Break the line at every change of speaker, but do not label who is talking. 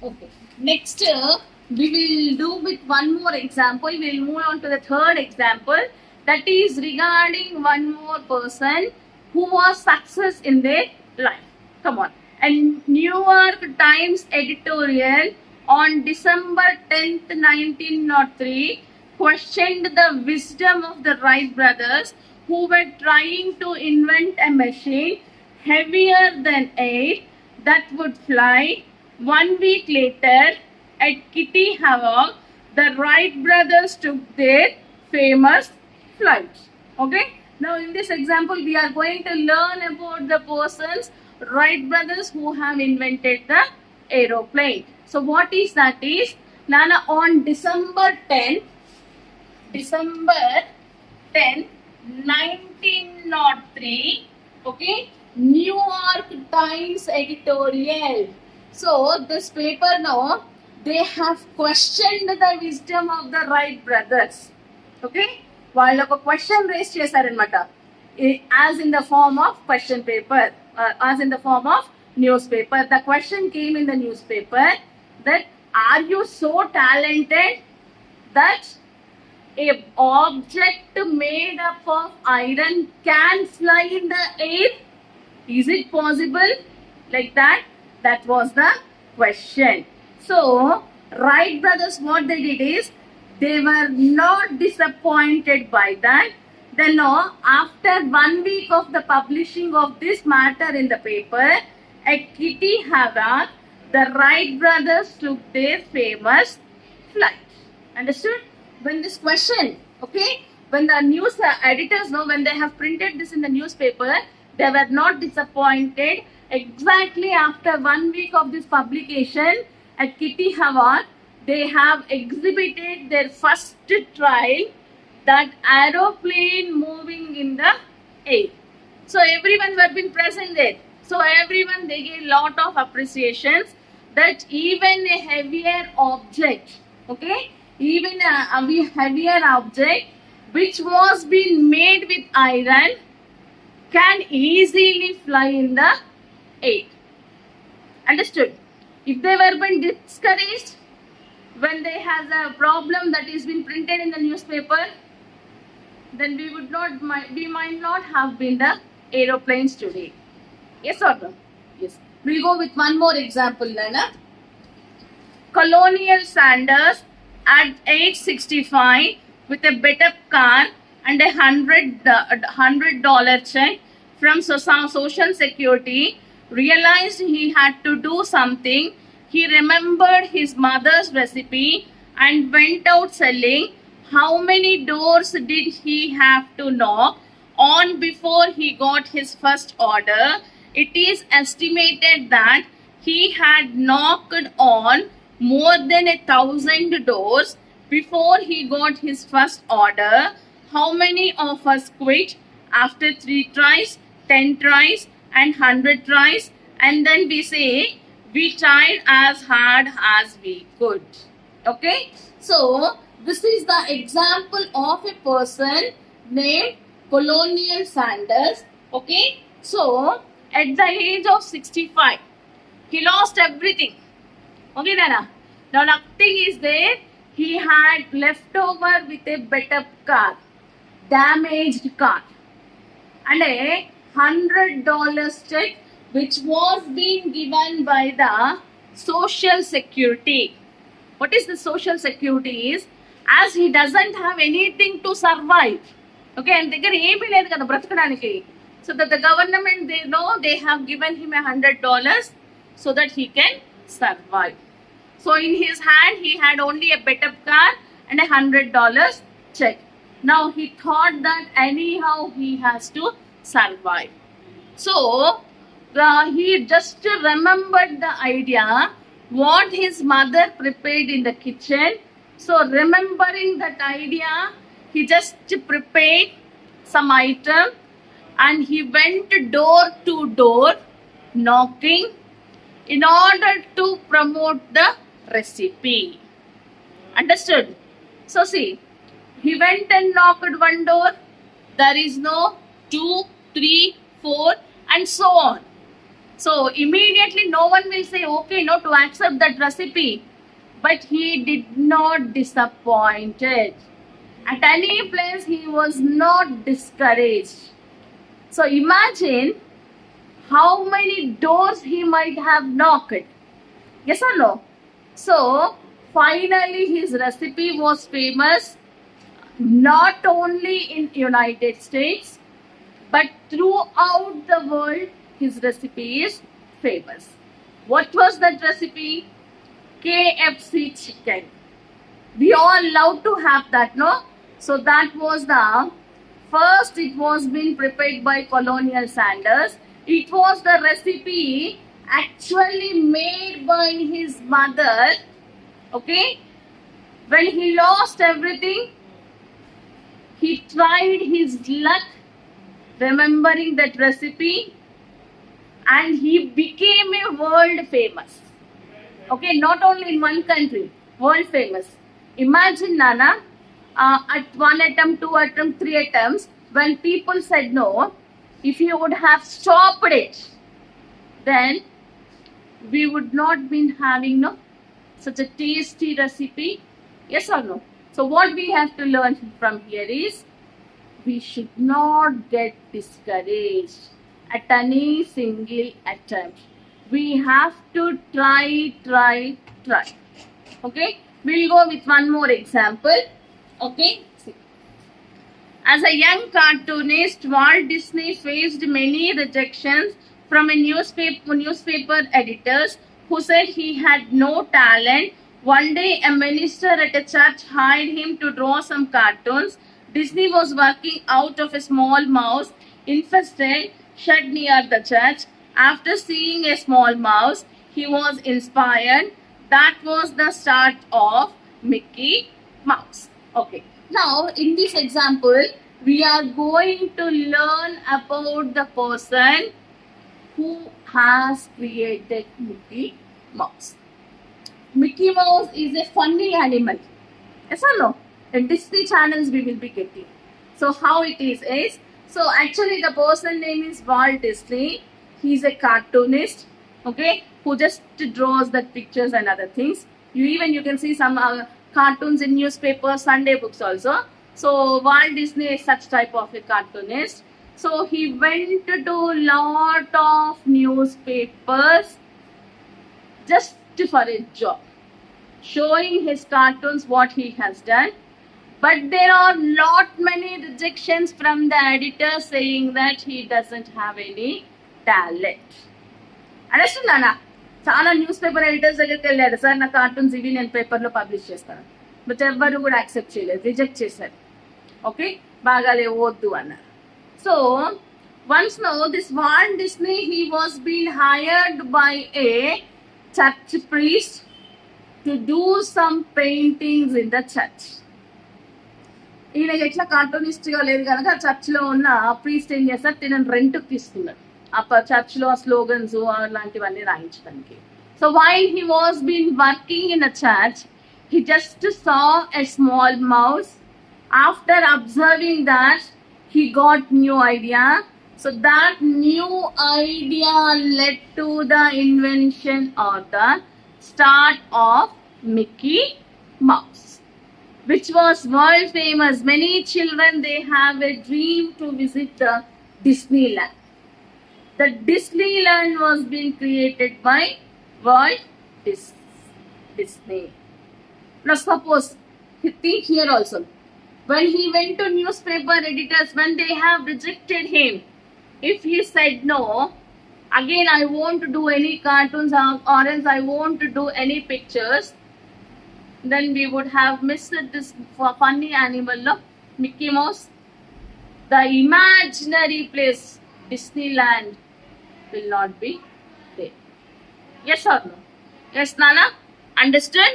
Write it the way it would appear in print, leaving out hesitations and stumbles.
Okay. Next, we will do with one more example. We will move on to the third example. That is regarding one more person who was success in their life. Come on. And New York Times editorial on December 10th, 1903 questioned the wisdom of the Wright brothers who were trying to invent a machine heavier than air that would fly. 1 week later, at Kitty Hawk, the Wright brothers took their famous flight. Okay? Now, in this example, we are going to learn about the persons, Wright brothers, who have invented the aeroplane. So, what is that? Is Nana on December 10th, 1903, okay, New York Times editorial. So this paper now, they have questioned the wisdom of the Wright brothers. Okay, వాళ్ళు ఒక question race చేశారనమాట, as in the form of question paper, as in the form of newspaper. The question came in the newspaper that, are you so talented that a object made up of iron can fly in the air? Is it possible? Like that? That was the question. So, Wright brothers, what they did is, they were not disappointed by that. Then, after 1 week of the publishing of this matter in the paper, at Kitty Hawk, the Wright brothers took their famous flight. Understood? When this question, okay, when the news editors know, when they have printed this in the newspaper, they were not disappointed. Exactly after 1 week of this publication at Kitty Hawk, they have exhibited their first trial, that aeroplane moving in the air. So everyone were been present there. So everyone, they gave lot of appreciations that even a heavier object, okay, even a heavier object which was being made with iron can easily fly in the air. Understood? If they were being discouraged when they has a problem that is been printed in the newspaper, then we might not have been the aeroplanes today. Yes or no? Yes. We'll go with one more example, Nana. Colonial Sanders at age 65 with a better car and $100 check from Social Security realized he had to do something. He remembered his mother's recipe and went out selling. How many doors did he have to knock on before he got his first order? It is estimated that he had knocked on more than 1,000 doors before he got his first order. How many of us quit after 3 tries, 10 tries, and 100 tries? And then we say, we tried as hard as we could. Okay? So, this is the example of a person named Colonial Sanders. Okay? So, at the age of 65, he lost everything. Okay, Nana? Now, nothing is there. He had left over with a better car, damaged car, and a $100 check which was being given by the Social Security. What is the Social Security is, as he doesn't have anything to survive. Okay, and they so that the government, they know, they have given him $100 so that he can survive. So in his hand, he had only a better car and $100 check. Now he thought that anyhow he has to survive. So he just remembered the idea what his mother prepared in the kitchen. So remembering that idea, he just prepared some item and he went door to door knocking in order to promote the recipe. Understood? So see, he went and knocked one door. There is no 2, 3, 4 and so on. So immediately no one will say, okay, no, to accept that recipe. But he did not disappointed. At any place, he was not discouraged. So imagine how many doors he might have knocked. Yes or no? So finally his recipe was famous not only in United States but throughout the world. His recipe is famous. What was that recipe? KFC chicken. We all love to have that, no? So that was the first, it was being prepared by Colonial Sanders. It was the recipe actually made by his mother. Okay? When he lost everything, he tried his luck remembering that recipe and he became a world famous. Okay, not only in one country, world famous. Imagine, Nana, at one attempt, two attempts, three attempts, when people said no, if you would have stopped it, then we would not been having no such a tasty recipe. Yes or no? So what we have to learn from here is we should not get discouraged at any single attempt. We have to try. Okay, we'll go with one more example. Okay, see. As a young cartoonist, Walt Disney faced many rejections from a newspaper editors who said he had no talent. One day, a minister at a church hired him to draw some cartoons. Disney was working out of a small mouse infested shed near the church. After seeing a small mouse, he was inspired. That was the start of Mickey Mouse. Okay. Now, in this example, we are going to learn about the person who has created Mickey Mouse. Mickey Mouse is a funny animal. Yes or no? In Disney channels we will be getting. So how it is so actually the person name is Walt Disney. He is a cartoonist, okay, who just draws the pictures and other things. You can see some cartoons in newspapers, Sunday books also. So Walt Disney is such type of a cartoonist. So he went to lot of newspapers just for a job, showing his cartoons what he has done. But there are not many rejections from the editor saying that he doesn't have any talent. Understand, Nana? చాలా news paper editors దగ్గరికి వెళ్ళారు, sir నా cartoons ఇవి నేను పేపర్లో publish చేస్తాను. But ఎవ్వరు కూడా యాక్సెప్ట్ చేయలేదు, రిజెక్ట్ చేశారు. ఓకే, బాగాలేవు, వద్దు అన్నారు. So once now this Walt Disney, he was being hired by a church priest to do some paintings in the church. ఈయన ఎట్లా కార్టూనిస్ట్గా లేదు కనుక చర్చ్లో ఉన్న ప్రీస్ట్ ఏం చేస్తారు, తినని రెంట్కి తీసుకున్నాడు ఆ చర్చ్లో స్లోగన్స్ అలాంటివన్నీ రాయించడానికి. So while he was been working in a church, he just saw a small mouse. After observing that, he got new idea. So that new idea led to the invention or the start of Mickey Mouse, which was world famous. Many children, they have a dream to visit the Disneyland. The Disneyland was being created by Walt Disney. Now suppose, think here also, when he went to newspaper editors, when they have rejected him, if he said no, again I won't do any cartoons or else I won't do any pictures, then we would have missed this funny animal of Mickey Mouse. The imaginary place, Disneyland, will not be there. Yes or no? Yes, Nana? Understood?